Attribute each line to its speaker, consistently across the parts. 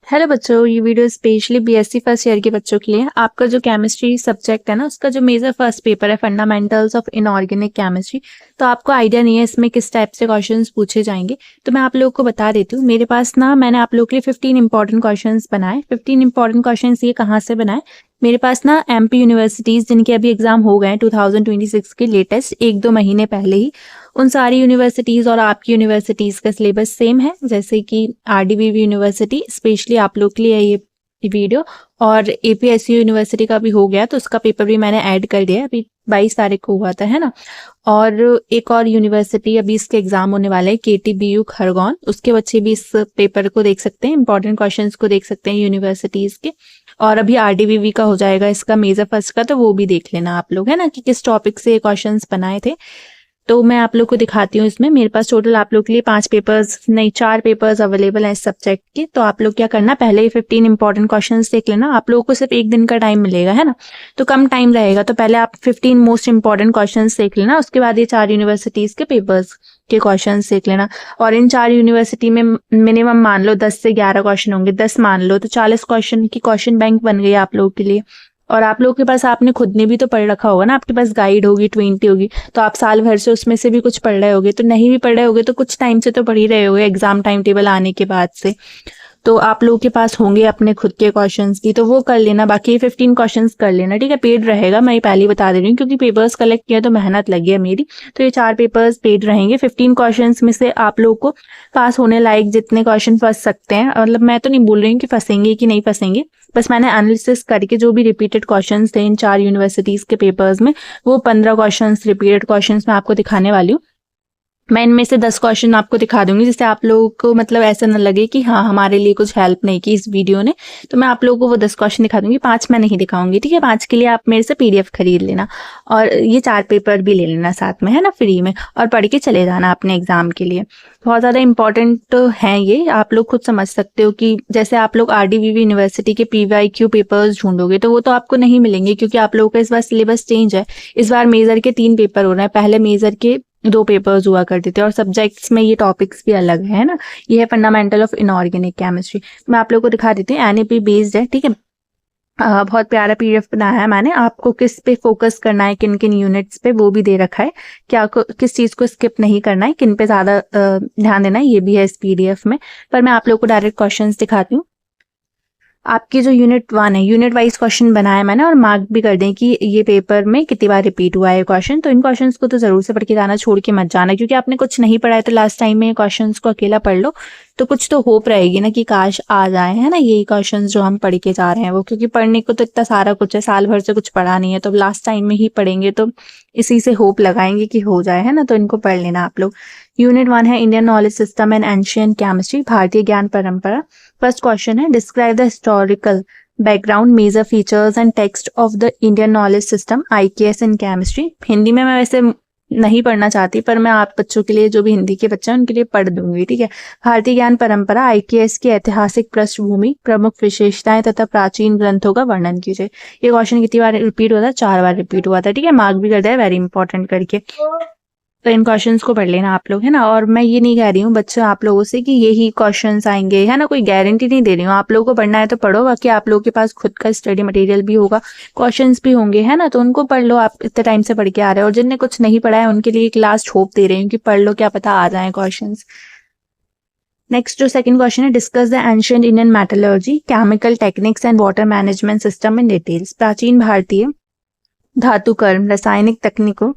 Speaker 1: Hello बच्चों, ये video specially BSc first year के बच्चों के लिए है। आपका जो केमिस्ट्री सब्जेक्ट है ना, उसका जो मेजर फर्स्ट पेपर है फंडामेंटल्स ऑफ इनऑर्गेनिक केमिस्ट्री, तो आपको आइडिया नहीं है इसमें किस टाइप से क्वेश्चंस पूछे जाएंगे। तो मैं आप लोगों को बता देती हूँ। मेरे पास ना, मैंने आप लोगों के लिए 15 इंपॉर्टेंट क्वेश्चंस बनाए। 15 इंपॉर्टेंट क्वेश्चंस ये कहाँ से बनाए? मेरे पास ना एमपी यूनिवर्सिटीज जिनके अभी एग्जाम हो गए हैं 2026 के लेटेस्ट 1-2 महीने पहले ही, उन सारी यूनिवर्सिटीज और आपकी यूनिवर्सिटीज का सिलेबस सेम है। जैसे कि आरडीवीवी यूनिवर्सिटी, स्पेशली आप लोग के लिए है ये वीडियो, और एपीएसयू यूनिवर्सिटी का भी हो गया, तो उसका पेपर भी मैंने ऐड कर दिया है। अभी 22 तारीख को हुआ था, है ना। और एक और यूनिवर्सिटी अभी इसके एग्जाम होने वाले हैं, केटीबीयू खरगोन, उसके बच्चे भी इस पेपर को देख सकते हैं, इंपॉर्टेंट क्वेश्चंस को देख सकते हैं यूनिवर्सिटीज के। और अभी आरडीवीवी का हो जाएगा इसका मेजर फर्स्ट का, तो वो भी देख लेना आप लोग, है ना, कि किस टॉपिक से क्वेश्चंस बनाए थे। तो मैं आप लोग को दिखाती हूँ। इसमें मेरे पास टोटल आप लोग के लिए 5 पेपर्स नहीं 4 पेपर्स अवेलेबल हैं इस सब्जेक्ट के। तो आप लोग क्या करना, पहले ही 15 इंपॉर्टेंट क्वेश्चंस देख लेना। आप लोगों को सिर्फ 1 दिन का टाइम मिलेगा, है ना, तो कम टाइम रहेगा। तो पहले आप 15 मोस्ट इंपॉर्टेंट क्वेश्चंस देख लेना, उसके बाद ये 4 यूनिवर्सिटीज के पेपर्स के क्वेश्चंस देख लेना। और इन 4 यूनिवर्सिटी में मिनिमम मान लो 10 से 11 क्वेश्चन होंगे, 10 मान लो, तो 40 क्वेश्चन की क्वेश्चन बैंक बन गई आप लोगों के लिए। और आप लोगों के पास, आपने खुद ने भी तो पढ़ रखा होगा ना, आपके पास गाइड होगी 20 होगी, तो आप साल भर से उसमें से भी कुछ पढ़ रहे होगे। तो नहीं भी पढ़ रहे होगे तो कुछ टाइम से तो पढ़ ही रहे होगे एग्जाम टाइम टेबल आने के बाद से। तो आप लोगों के पास होंगे अपने खुद के क्वेश्चंस भी, तो वो कर लेना। बाकी 15 क्वेश्चंस कर लेना, ठीक है। पेड रहेगा, मैं पहले ही बता दे रही हूँ, क्योंकि पेपर्स कलेक्ट किया तो मेहनत लगी है मेरी। तो ये 4 पेपर्स पेड रहेंगे। 15 क्वेश्चंस में से आप लोग को पास होने लायक जितने क्वेश्चन फंस सकते हैं, मतलब मैं तो नहीं बोल रही हूँ कि फंसेंगे कि नहीं फंसेंगे, बस मैंने एनालिसिस करके जो भी रिपीटेड क्वेश्चंस थे इन 4 यूनिवर्सिटीज के पेपर्स में, वो 15 क्वेश्चंस रिपीटेड क्वेश्चंस मैं आपको दिखाने वाली हूँ। मैं इनमें से 10 क्वेश्चन आपको दिखा दूंगी, जिससे आप लोगों को मतलब ऐसा न लगे कि हाँ हमारे लिए कुछ हेल्प नहीं की इस वीडियो ने। तो मैं आप लोगों को वो 10 क्वेश्चन दिखा दूंगी, 5 मैं नहीं दिखाऊंगी, ठीक है। 5 के लिए आप मेरे से पीडीएफ खरीद लेना, और ये 4 पेपर भी ले लेना साथ में, है ना, फ्री में, और पढ़ के चले जाना अपने एग्जाम के लिए। बहुत ज़्यादा इंपॉर्टेंट तो है ये, आप लोग खुद समझ सकते हो कि जैसे आप लोग आरडीवीवी यूनिवर्सिटी के पीवाईक्यू पेपर्स ढूंढोगे तो वो तो आपको नहीं मिलेंगे, क्योंकि आप लोगों का इस बार सिलेबस चेंज है। इस बार मेजर के 3 पेपर हो रहे हैं, पहले मेजर के 2 पेपर्स हुआ करते थे, और सब्जेक्ट्स में ये टॉपिक्स भी अलग है ना। ये है फंडामेंटल ऑफ इनऑर्गेनिक केमिस्ट्री। मैं आप लोगों को दिखा देती हूँ, एनईपी बेस्ड है, ठीक है। बहुत प्यारा पीडीएफ बनाया है मैंने। आपको किस पे फोकस करना है, किन किन यूनिट्स पे, वो भी दे रखा है। क्या किस चीज को स्किप नहीं करना है, किन पे ज्यादा ध्यान देना है, ये भी है इस पीडीएफ में। पर मैं आप लोगों को डायरेक्ट क्वेश्चंस दिखाती हूँ। आपकी जो यूनिट 1 है, यूनिट वाइज क्वेश्चन बनाया मैंने, और मार्क भी कर दें कि ये पेपर में कितनी बार रिपीट हुआ है क्वेश्चन। तो इन क्वेश्चंस को तो जरूर से पढ़ के जाना, छोड़ के मत जाना, क्योंकि आपने कुछ नहीं पढ़ा है तो लास्ट टाइम में क्वेश्चंस को अकेला पढ़ लो तो कुछ तो होप रहेगी ना कि काश आ जाए, है ना, यही क्वेश्चंस जो हम पढ़ के जा रहे हैं वो। क्योंकि पढ़ने को तो इतना सारा कुछ है, साल भर से कुछ पढ़ा नहीं है, तो लास्ट टाइम में ही पढ़ेंगे, तो इसी से होप लगाएंगे कि हो जाए, है ना। तो इनको पढ़ लेना आप लोग। यूनिट 1 है Indian knowledge system and ancient chemistry, भारतीय ज्ञान परंपरा। फर्स्ट क्वेश्चन है, describe the historical background, major features and text of the Indian knowledge system IKS in chemistry. Hindi में मैं वैसे नहीं पढ़ना चाहती, पर मैं आप बच्चों के लिए, जो भी हिंदी के बच्चे हैं उनके लिए पढ़ दूंगी, ठीक है। भारतीय ज्ञान परंपरा, IKS की ऐतिहासिक पृष्ठभूमि, प्रमुख विशेषताएं तथा प्राचीन ग्रंथों का वर्णन कीजिए। ये क्वेश्चन कितनी बार रिपीट हुआ था? 4 बार रिपीट हुआ था, ठीक है। मार्क भी कर दिया, वेरी इंपॉर्टेंट करके। तो इन क्वेश्चंस को पढ़ लेना आप लोग, है ना। और मैं ये नहीं कह रही हूँ बच्चों आप लोगों से कि यही क्वेश्चंस आएंगे, है ना, कोई गारंटी नहीं दे रही हूँ। आप लोगों को पढ़ना है तो पढ़ो, बाकी आप लोगों के पास खुद का स्टडी मटेरियल भी होगा, क्वेश्चंस भी होंगे, है ना, तो उनको पढ़ लो। आप इतने टाइम से पढ़ के आ रहे हो, और जिनने कुछ नहीं पढ़ा है उनके लिए एक लास्ट होप दे रही हूँ कि पढ़ लो, क्या पता आ जाए क्वेश्चन। नेक्स्ट जो सेकंड क्वेश्चन है, discuss the ancient Indian metallurgy, chemical techniques and water management system in details. प्राचीन भारतीय धातुकर्म, रासायनिक तकनीकों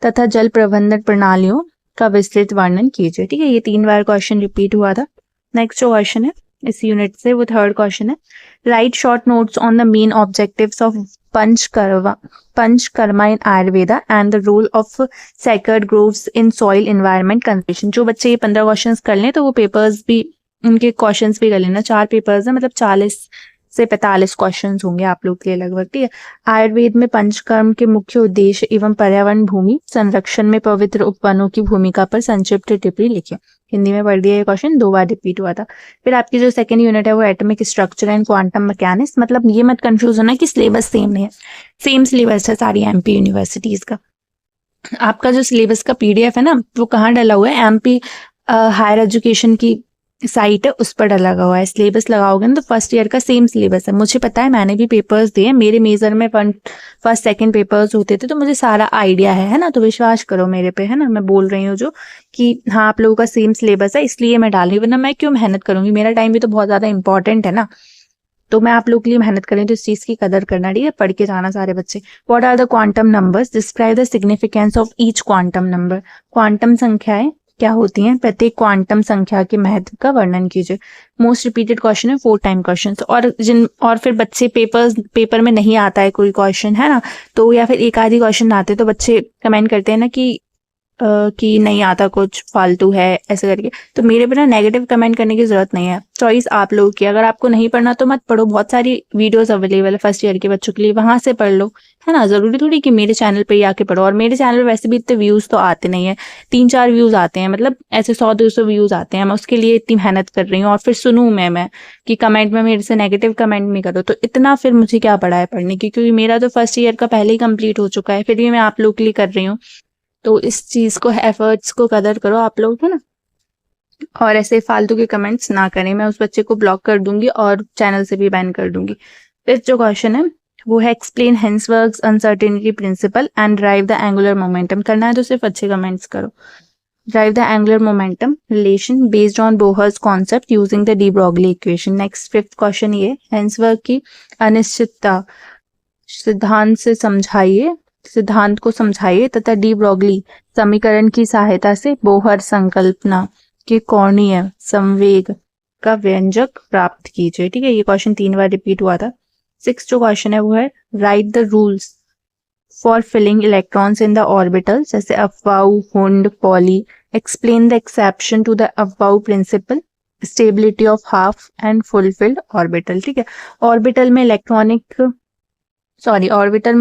Speaker 1: तथा जल प्रबंधन प्रणालियों का विस्तृत वर्णन कीजिए, ठीक है। ये 3 बार क्वेश्चन रिपीट हुआ था। नेक्स्ट जो क्वेश्चन है इस यूनिट से, वो थर्ड क्वेश्चन है, write short notes on the main objectives of Panchakarma in Ayurveda and the role of sacred groves in soil environment conservation. जो बच्चे ये 15 क्वेश्चन कर लें तो वो पेपर्स भी, उनके क्वेश्चन भी कर लेना। 4 पेपर्स है, मतलब 40 से 45 क्वेश्चंस होंगे आप लोग के लिए लगभग, ठीक है। आयुर्वेद में पंचकर्म के मुख्य उद्देश्य एवं पर्यावरण भूमि संरक्षण में पवित्र उपवनों की भूमिका पर संक्षिप्त टिप्पणी लिखिए। हिंदी में पढ़ दिया, ये क्वेश्चन 2 बार रिपीट हुआ था। फिर आपकी जो सेकंड यूनिट है वो atomic structure and quantum mechanics. मतलब ये मत कंफ्यूज होना कि सिलेबस सेम नहीं है, सेम सिलेबस है सारी एमपी यूनिवर्सिटीज का। आपका जो सिलेबस का पीडीएफ है ना, वो कहाँ डला हुआ है, एमपी हायर एजुकेशन की साइट है उस पर लगा हुआ है। सिलेबस लगाओगे ना तो फर्स्ट ईयर का सेम सिलेबस है। मुझे पता है, मैंने भी पेपर्स दिए, मेरे मेजर में फर्स्ट सेकंड पेपर्स होते थे, तो मुझे सारा आइडिया है ना। तो विश्वास करो मेरे पे, है ना। मैं बोल रही हूँ जो कि हाँ आप लोगों का सेम सिलेबस है, इसलिए मैं डाल रही हूँ, वरना मैं क्यों मेहनत करूंगी। मेरा टाइम भी तो बहुत ज्यादा इंपॉर्टेंट है ना। तो मैं आप लोग के लिए मेहनत कर रही हूँ, तो इस चीज की कदर करना, ठीक है। पढ़ के जाना सारे बच्चे। What are the quantum numbers, describe the significance of each quantum number. Quantum संख्याएं क्या होती हैं, प्रत्येक क्वांटम संख्या के महत्व का वर्णन कीजिए। मोस्ट रिपीटेड क्वेश्चन है, 4 टाइम क्वेश्चन। और फिर बच्चे पेपर में नहीं आता है कोई क्वेश्चन, है ना, तो या फिर एक आधी क्वेश्चन आते तो बच्चे कमेंट करते हैं ना कि नहीं आता, कुछ फालतू है ऐसे करके। तो मेरे पे ना नेगेटिव कमेंट करने की जरूरत नहीं है, चॉइस आप लोगों की। अगर आपको नहीं पढ़ना तो मत पढ़ो, बहुत सारी वीडियोस अवेलेबल है फर्स्ट ईयर के बच्चों के लिए, वहां से पढ़ लो, है ना। जरूरी थोड़ी कि मेरे चैनल पे ही आके पढ़ो। और मेरे चैनल पे वैसे भी इतने व्यूज तो आते नहीं है, 3-4 व्यूज आते हैं, मतलब ऐसे 100-200 व्यूज आते हैं। मैं उसके लिए इतनी मेहनत कर रही हूँ, और फिर सुनूं मैं कि कमेंट में मेरे से नेगेटिव कमेंट नहीं करो, तो इतना फिर मुझे क्या पड़ा है पढ़ने की, क्योंकि मेरा तो फर्स्ट ईयर का पहले ही कंप्लीट हो चुका है, फिर भी मैं आप लोग के लिए कर रही हूँ। तो इस चीज को, एफर्ट्स को कदर करो आप लोग, है ना। और ऐसे फालतू के कमेंट्स ना करें, मैं उस बच्चे को ब्लॉक कर दूंगी और चैनल से भी बैन कर दूंगी। फिर जो क्वेश्चन है वो है explain Heisenberg's uncertainty principle and derive the angular momentum. करना है तो सिर्फ अच्छे कमेंट्स करो। Derive the angular momentum relation based on Bohr's concept using the de Broglie equation. Next 5th question ये, हेंसबर्ग की अनिश्चितता सिद्धांत को समझाइए तथा डी ब्रॉगली समीकरण की सहायता से बोहर संकल्पना के कोणीय संवेग का व्यंजक प्राप्त कीजिए। ठीक है, ये क्वेश्चन 3 बार रिपीट हुआ था। 6th जो क्वेश्चन है वो है write the rules for filling electrons in the orbital, जैसे Aufbau, Hund, Pauli. Explain the exception to the Aufbau principle, stability of half and full filled orbital. ठीक है, ऑर्बिटल में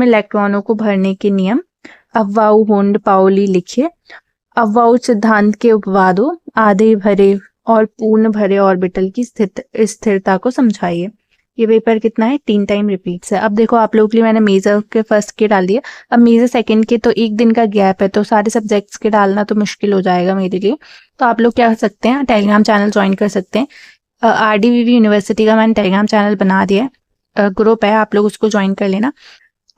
Speaker 1: इलेक्ट्रॉनों को भरने के नियम, अफवाउ, हुंड, पाउली लिखिए। अफवाउ सिद्धांत के उपवादों, आधे भरे और पूर्ण भरे ऑर्बिटल की स्थिरता को समझाइए। ये पेपर कितना है, 3 टाइम रिपीट्स है। अब देखो आप लोगों के लिए मैंने मेजर के फर्स्ट के डाल दिया, अब मेजर सेकंड के तो 1 दिन का गैप है, तो सारे सब्जेक्ट्स के डालना तो मुश्किल हो जाएगा मेरे लिए। तो आप लोग क्या कर सकते हैं, टेलीग्राम चैनल ज्वाइन कर सकते हैं। RDVV यूनिवर्सिटी का मैंने टेलीग्राम चैनल बना दिया है, ग्रुप है, आप लोग उसको ज्वाइन कर लेना।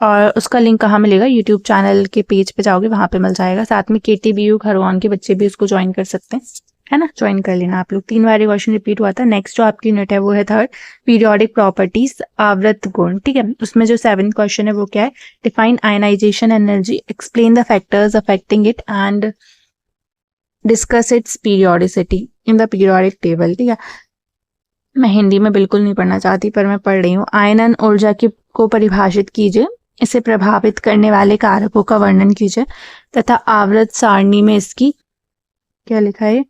Speaker 1: और उसका लिंक कहाँ मिलेगा, यूट्यूब चैनल के पेज पे जाओगे वहां पे मिल जाएगा। साथ में KTBU खरगोन के बच्चे भी उसको ज्वाइन कर सकते हैं, है ना, ज्वाइन कर लेना आप लोग। 3 बार क्वेश्चन रिपीट हुआ था। नेक्स्ट जो आपकी यूनिट है वो है 3rd, पीरियोडिक प्रॉपर्टीज, आवर्त गुण। ठीक है, उसमें जो 7th क्वेश्चन है वो क्या है, define ionisation energy, explain the factors affecting it and discuss its periodicity in the periodic table. ठीक है, मैं हिंदी में बिल्कुल नहीं पढ़ना चाहती पर मैं पढ़ रही हूँ। आयनन ऊर्जा को परिभाषित कीजिए, इसे प्रभावित करने वाले कारकों का वर्णन कीजिए तथा आवर्त सारणी में इसकी क्या लिखा है,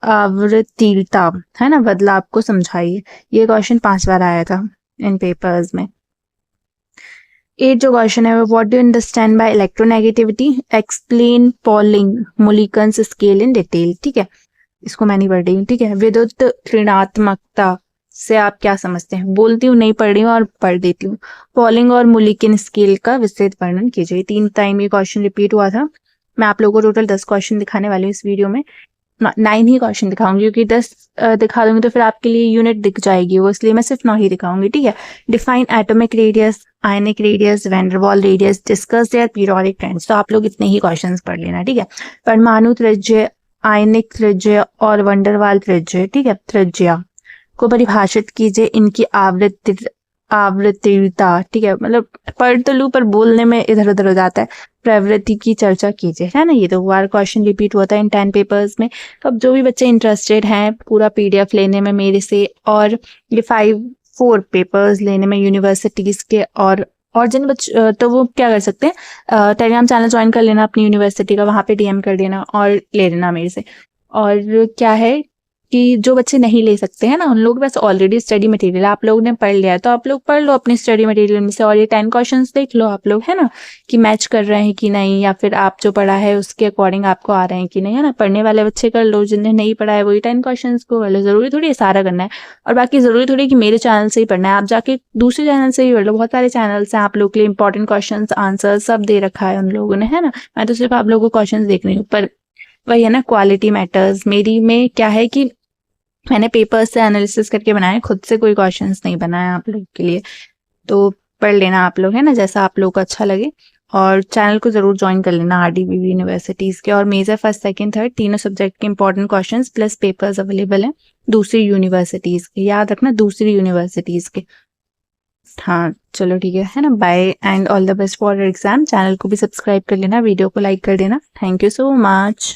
Speaker 1: आवृत्तिता, है ना, बदलाव को समझाइए। ये क्वेश्चन 5 बार आया था इन पेपर्स में। 8 जो क्वेश्चन है वो what do you understand by electronegativity, explain Pauling Mulliken's scale in detail. ठीक है, इसको मैं नहीं पढ़ रही हूँ। ठीक है, विद्युत ऋणात्मकता से आप क्या समझते हैं, बोलती हूँ नहीं पढ़ रही हूँ और पढ़ देती हूँ। पॉलिंग और मुलिकन स्केल का विस्तृत वर्णन कीजिए। 3 टाइम ये क्वेश्चन रिपीट हुआ था। मैं आप लोगों को टोटल 10 क्वेश्चन दिखाने वाली हूँ इस वीडियो में। 9 ही क्वेश्चन दिखाऊंगी, क्योंकि 10 दिखा दूंगी तो फिर आपके लिए यूनिट दिख जाएगी वो, इसलिए मैं सिर्फ 9 ही दिखाऊंगी। ठीक है, define atomic radius, ionic radius, van der Waals radius, discuss their periodic trends. तो आप लोग इतने ही क्वेश्चंस पढ़ लेना। ठीक है, परमाणु त्रिज्य, आयनिक त्रिज्य और वैन डर वाल त्रिज्य, ठीक है, त्रिज्या को परिभाषित कीजिए, इनकी आवृत्तिता। ठीक है, मतलब पढ़ तो लूं पर बोलने में इधर उधर हो जाता है। प्रवृत्ति की चर्चा कीजिए, है ना। ये तो बार क्वेश्चन रिपीट हुआ था इन 10 पेपर्स में। तो अब जो भी बच्चे इंटरेस्टेड हैं पूरा PDF लेने में मेरे से, और ये 4 पेपर्स लेने में यूनिवर्सिटीज के, और जिन बच्चे तो वो क्या कर सकते हैं, टेलीग्राम चैनल ज्वाइन कर लेना अपनी यूनिवर्सिटी का, वहां पे DM कर देना और ले लेना मेरे से। और क्या है कि जो बच्चे नहीं ले सकते हैं ना, उन लोग बस ऑलरेडी स्टडी मटेरियल आप लोगों ने पढ़ लिया है, तो आप लोग पढ़ लो अपने स्टडी मटेरियल में से, और ये 10 क्वेश्चंस देख लो आप लोग, है ना, कि मैच कर रहे हैं कि नहीं, या फिर आप जो पढ़ा है उसके अकॉर्डिंग आपको आ रहे हैं कि नहीं, है ना। पढ़ने वाले बच्चे कर लो, जिन्हें नहीं पढ़ा है वही 10 क्वेश्चन को कर लो। जरूरी थोड़ी है सारा करना है, और बाकी जरूरी थोड़ी कि मेरे चैनल से ही पढ़ना है, आप जाके दूसरे चैनल से ही पढ़ लो। बहुत सारे चैनल्स हैं आप लोग के लिए, इंपॉर्टेंट क्वेश्चन आंसर सब दे रखा है उन लोगों ने, है ना। मैं तो सिर्फ आप लोगों को क्वेश्चन देख रही हूँ, पर वही है ना, क्वालिटी मैटर्स। मेरी में क्या है कि मैंने पेपर से एनालिसिस करके बनाया, खुद से कोई क्वेश्चंस नहीं बनाया आप लोग के लिए। तो पढ़ लेना आप लोग, है ना, जैसा आप लोग को अच्छा लगे। और चैनल को जरूर ज्वाइन कर लेना आरडीबीवी यूनिवर्सिटीज के। और मेजर फर्स्ट सेकंड थर्ड तीनों सब्जेक्ट के important questions plus papers available हैं दूसरी यूनिवर्सिटीज के, याद रखना दूसरी यूनिवर्सिटीज के। हाँ चलो ठीक है ना, bye and all the best for exam. Channel को भी सब्सक्राइब कर लेना, वीडियो को लाइक कर देना। Thank you so much.